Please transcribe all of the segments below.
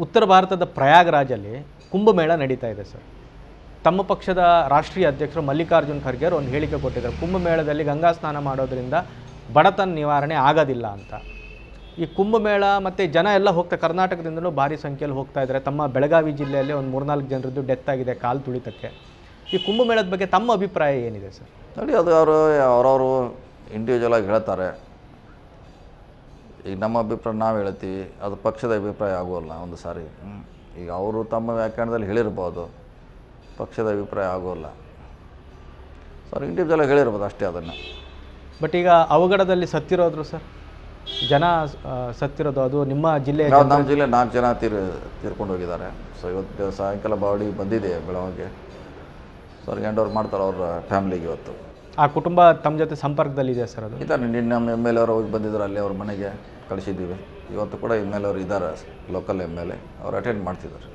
ಉತ್ತರ ಭಾರತದ ಪ್ರಯಾಗರಾಜಲ್ಲಿ ಕುಂಭಮೇಳ ನಡೀತಾ ಇದೆ ಸರ್. ತಮ್ಮ ಪಕ್ಷದ ರಾಷ್ಟ್ರೀಯ ಅಧ್ಯಕ್ಷರು ಮಲ್ಲಿಕಾರ್ಜುನ್ ಖರ್ಗೆ ಅವರು ಒಂದು ಹೇಳಿಕೆ ಕೊಟ್ಟಿದ್ದಾರೆ. ಕುಂಭಮೇಳದಲ್ಲಿ ಗಂಗಾ ಸ್ನಾನ ಮಾಡೋದ್ರಿಂದ ಬಡತನ ನಿವಾರಣೆ ಆಗೋದಿಲ್ಲ ಅಂತ. ಈ ಕುಂಭಮೇಳ ಮತ್ತು ಜನ ಎಲ್ಲ ಕರ್ನಾಟಕದಿಂದಲೂ ಭಾರಿ ಸಂಖ್ಯೆಯಲ್ಲಿ ಹೋಗ್ತಾ ಇದ್ದಾರೆ. ತಮ್ಮ ಬೆಳಗಾವಿ ಜಿಲ್ಲೆಯಲ್ಲಿ ಒಂದು 3-4 ಜನರದ್ದು ಡೆತ್ ಆಗಿದೆ ಕಾಲು ತುಳಿತಕ್ಕೆ. ಈ ಕುಂಭಮೇಳದ ಬಗ್ಗೆ ತಮ್ಮ ಅಭಿಪ್ರಾಯ ಏನಿದೆ ಸರ್? ನೋಡಿ, ಅದು ಅವರವರು ಇಂಡಿವಿಜುವಲ್ ಆಗಿ ಹೇಳ್ತಾರೆ. ಈಗ ನಮ್ಮ ಅಭಿಪ್ರಾಯ ನಾವು ಹೇಳ್ತೀವಿ, ಅದು ಪಕ್ಷದ ಅಭಿಪ್ರಾಯ ಆಗೋಲ್ಲ ಒಂದು ಸಾರಿ. ಈಗ ಅವರು ತಮ್ಮ ವ್ಯಾಖ್ಯಾನದಲ್ಲಿ ಹೇಳಿರ್ಬೋದು, ಪಕ್ಷದ ಅಭಿಪ್ರಾಯ ಆಗೋಲ್ಲ. ಸರ್ ಇಂಡಿವಿಜುವಲ್ ಆಗಿ ಹೇಳಿರ್ಬೋದು ಅಷ್ಟೇ ಅದನ್ನು. ಬಟ್ ಈಗ ಅವಘಡದಲ್ಲಿ ಸತ್ತಿರೋದ್ರು ಸರ್, ಜನ ಸತ್ತಿರೋದು, ಅದು ನಿಮ್ಮ ಜಿಲ್ಲೆ? ನಮ್ಮ ಜಿಲ್ಲೆ 4 ಜನ ತೀರ್ಕೊಂಡು ಹೋಗಿದ್ದಾರೆ. ಸೊ ಇವತ್ತು ಸಾಯಂಕಾಲ ಬಾಡಿ ಬಂದಿದೆ ಬೆಳಗ್ಗೆ. ಸೊ ಅವ್ರಿಗೆ ಹ್ಯಾಂಡ್ ಓವರ್ ಮಾಡ್ತಾರೆ ಅವ್ರ ಫ್ಯಾಮಿಲಿಗೆ. ಇವತ್ತು ಆ ಕುಟುಂಬ ತಮ್ಮ ಜೊತೆ ಸಂಪರ್ಕದಲ್ಲಿದೆ ಸರ್? ಅದು ಇದ್ದಾರೆ. ನಿನ್ನೆ ನಮ್ಮ ಎಮ್ ಎಲ್ ಎ ಅವರು ಹೋಗಿ ಬಂದಿದ್ದಾರೆ, ಅಲ್ಲಿ ಅವ್ರ ಮನೆಗೆ ಕಳಿಸಿದ್ದೀವಿ. ಇವತ್ತು ಕೂಡ ಎಮ್ ಎಲ್ ಎ ಅವರು ಇದ್ದಾರೆ, ಲೋಕಲ್ ಎಮ್ ಎಲ್ ಎ, ಅವ್ರು ಅಟೆಂಡ್ ಮಾಡ್ತಿದ್ದಾರೆ.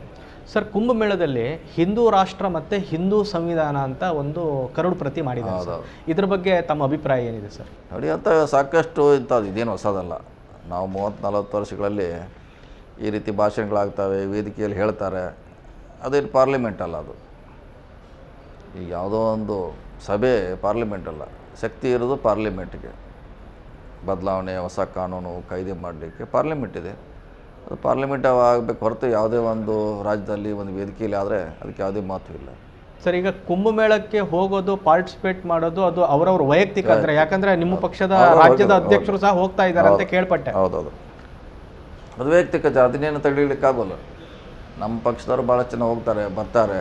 ಸರ್, ಕುಂಭಮೇಳದಲ್ಲಿ ಹಿಂದೂ ರಾಷ್ಟ್ರ ಮತ್ತು ಹಿಂದೂ ಸಂವಿಧಾನ ಅಂತ ಒಂದು ಕರಡು ಪ್ರತಿ ಮಾಡಿದ್ದಾರೆ. ಇದ್ರ ಬಗ್ಗೆ ತಮ್ಮ ಅಭಿಪ್ರಾಯ ಏನಿದೆ ಸರ್? ನೋಡಿ, ಅಂತ ಸಾಕಷ್ಟು ಇಂಥದ್ದು ಇದೇನು ಹೊಸದಲ್ಲ. ನಾವು 30-40 ವರ್ಷಗಳಲ್ಲಿ ಈ ರೀತಿ ಭಾಷಣಗಳಾಗ್ತವೆ, ವೇದಿಕೆಯಲ್ಲಿ ಹೇಳ್ತಾರೆ. ಅದೇನು ಪಾರ್ಲಿಮೆಂಟ್ ಅಲ್ಲ ಅದು. ಈಗ ಯಾವುದೋ ಒಂದು ಸಭೆ ಪಾರ್ಲಿಮೆಂಟ್ ಅಲ್ಲ. ಶಕ್ತಿ ಇರೋದು ಪಾರ್ಲಿಮೆಂಟ್ಗೆ. ಬದಲಾವಣೆ, ಹೊಸ ಕಾನೂನು ಕಾಯ್ದೆ ಮಾಡಲಿಕ್ಕೆ ಪಾರ್ಲಿಮೆಂಟ್ ಇದೆ. ಅದು ಪಾರ್ಲಿಮೆಂಟ್ ಆಗಬೇಕು ಹೊರತು ಯಾವುದೇ ಒಂದು ರಾಜ್ಯದಲ್ಲಿ ಒಂದು ವೇದಿಕೆಯಲ್ಲಿ ಆದರೆ ಅದಕ್ಕೆ ಯಾವುದೇ ಮಹತ್ವ ಇಲ್ಲ. ಸರ್, ಈಗ ಕುಂಭಮೇಳಕ್ಕೆ ಹೋಗೋದು, ಪಾರ್ಟಿಸಿಪೇಟ್ ಮಾಡೋದು ಅದು ಅವರವ್ರ ವೈಯಕ್ತಿಕ. ಅಂದರೆ ಯಾಕಂದರೆ ನಿಮ್ಮ ಪಕ್ಷದ ರಾಜ್ಯದ ಅಧ್ಯಕ್ಷರು ಸಹ ಹೋಗ್ತಾ ಇದ್ದಾರೆ ಅಂತ ಕೇಳ್ಪಟ್ಟೆ. ಹೌದೌದು, ಅದು ವೈಯಕ್ತಿಕ. ಅದನ್ನೇನು ತಡೆಯಲಿಕ್ಕಾಗೋಲ್ಲ. ನಮ್ಮ ಪಕ್ಷದವರು ಭಾಳ ಚೆನ್ನಾಗಿ ಹೋಗ್ತಾರೆ, ಬರ್ತಾರೆ.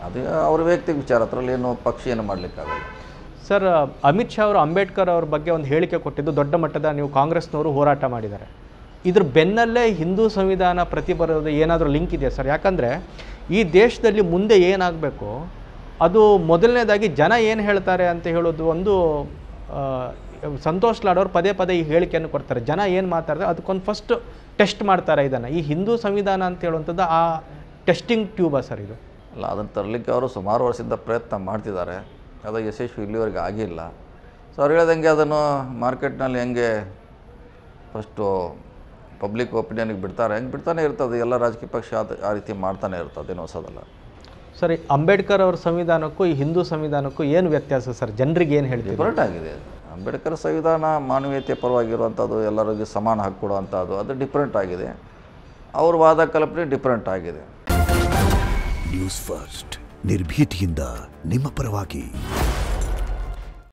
ಅದು ಅವ್ರ ವೈಯಕ್ತಿಕ ವಿಚಾರ, ಅದರಲ್ಲಿ ಏನು ಪಕ್ಷ ಏನು ಮಾಡಲಿಕ್ಕಾಗಲ್ಲ. ಸರ್, ಅಮಿತ್ ಶಾ ಅವರು ಅಂಬೇಡ್ಕರ್ ಅವ್ರ ಬಗ್ಗೆ ಒಂದು ಹೇಳಿಕೆ ಕೊಟ್ಟಿದ್ದು ದೊಡ್ಡ ಮಟ್ಟದ ನೀವು ಕಾಂಗ್ರೆಸ್ನವರು ಹೋರಾಟ ಮಾಡಿದ್ದಾರೆ. ಇದ್ರ ಬೆನ್ನಲ್ಲೇ ಹಿಂದೂ ಸಂವಿಧಾನ ಪ್ರತಿ ಬರೋದು ಏನಾದರೂ ಲಿಂಕ್ ಇದೆಯಾ ಸರ್? ಯಾಕಂದರೆ ಈ ದೇಶದಲ್ಲಿ ಮುಂದೆ ಏನಾಗಬೇಕು ಅದು ಮೊದಲನೇದಾಗಿ ಜನ ಏನು ಹೇಳ್ತಾರೆ ಅಂತ ಹೇಳೋದು ಒಂದು. ಸಂತೋಷ್ ಲಾಡ್ ಅವರು ಪದೇ ಪದೇ ಈ ಹೇಳಿಕೆಯನ್ನು ಕೊಡ್ತಾರೆ. ಜನ ಏನು ಮಾತಾಡ್ತಾರೆ ಅದಕ್ಕೊಂದು ಫಸ್ಟ್ ಟೆಸ್ಟ್ ಮಾಡ್ತಾರೆ ಇದನ್ನು. ಈ ಹಿಂದೂ ಸಂವಿಧಾನ ಅಂತ ಹೇಳುವಂಥದ್ದು ಆ ಟೆಸ್ಟಿಂಗ್ ಟ್ಯೂಬಾ ಸರ್ ಇದು? ಅಲ್ಲ, ಅದನ್ನು ತರಲಿಕ್ಕೆ ಅವರು ಸುಮಾರು ವರ್ಷದಿಂದ ಪ್ರಯತ್ನ ಮಾಡ್ತಿದ್ದಾರೆ. ಅದು ಯಶಸ್ವಿ ಇಲ್ಲಿವರೆಗೆ ಆಗಿಲ್ಲ. ಸೊ ಅವ್ರು ಹೇಳ್ದಂಗೆ ಅದನ್ನು ಮಾರ್ಕೆಟ್ನಲ್ಲಿ ಹೆಂಗೆ ಫಸ್ಟು ಪಬ್ಲಿಕ್ ಒಪಿನಿಯನ್ಗೆ ಬಿಡ್ತಾರೆ, ಹೆಂಗೆ ಬಿಡ್ತಾನೆ ಇರ್ತದೆ. ಎಲ್ಲ ರಾಜಕೀಯ ಪಕ್ಷ ಆ ರೀತಿ ಮಾಡ್ತಾನೆ ಇರ್ತದೆ, ಏನು ಹೊಸದಲ್ಲ. ಸರಿ, ಅಂಬೇಡ್ಕರ್ ಅವ್ರ ಸಂವಿಧಾನಕ್ಕೂ ಈ ಹಿಂದೂ ಸಂವಿಧಾನಕ್ಕೂ ಏನು ವ್ಯತ್ಯಾಸ ಸರ್? ಜನರಿಗೆ ಏನು ಹೇಳ್ತೀವಿ? ಡಿಫರೆಂಟ್ ಆಗಿದೆ. ಅಂಬೇಡ್ಕರ್ ಸಂವಿಧಾನ ಮಾನವೀಯತೆ ಪರವಾಗಿರುವಂಥದ್ದು, ಎಲ್ಲರಿಗೂ ಸಮಾನ ಹಕ್ಕು ಕೊಡುವಂಥದ್ದು, ಅದು ಡಿಫ್ರೆಂಟ್ ಆಗಿದೆ. ಅವ್ರ ವಾದ ಕಲ್ಪನೆ ಡಿಫ್ರೆಂಟ್ ಆಗಿದೆ. ನ್ಯೂಸ್ ಫಸ್ಟ್, ನಿರ್ಭೀತಿಯಿಂದ ನಿಮ್ಮ ಪರವಾಗಿ.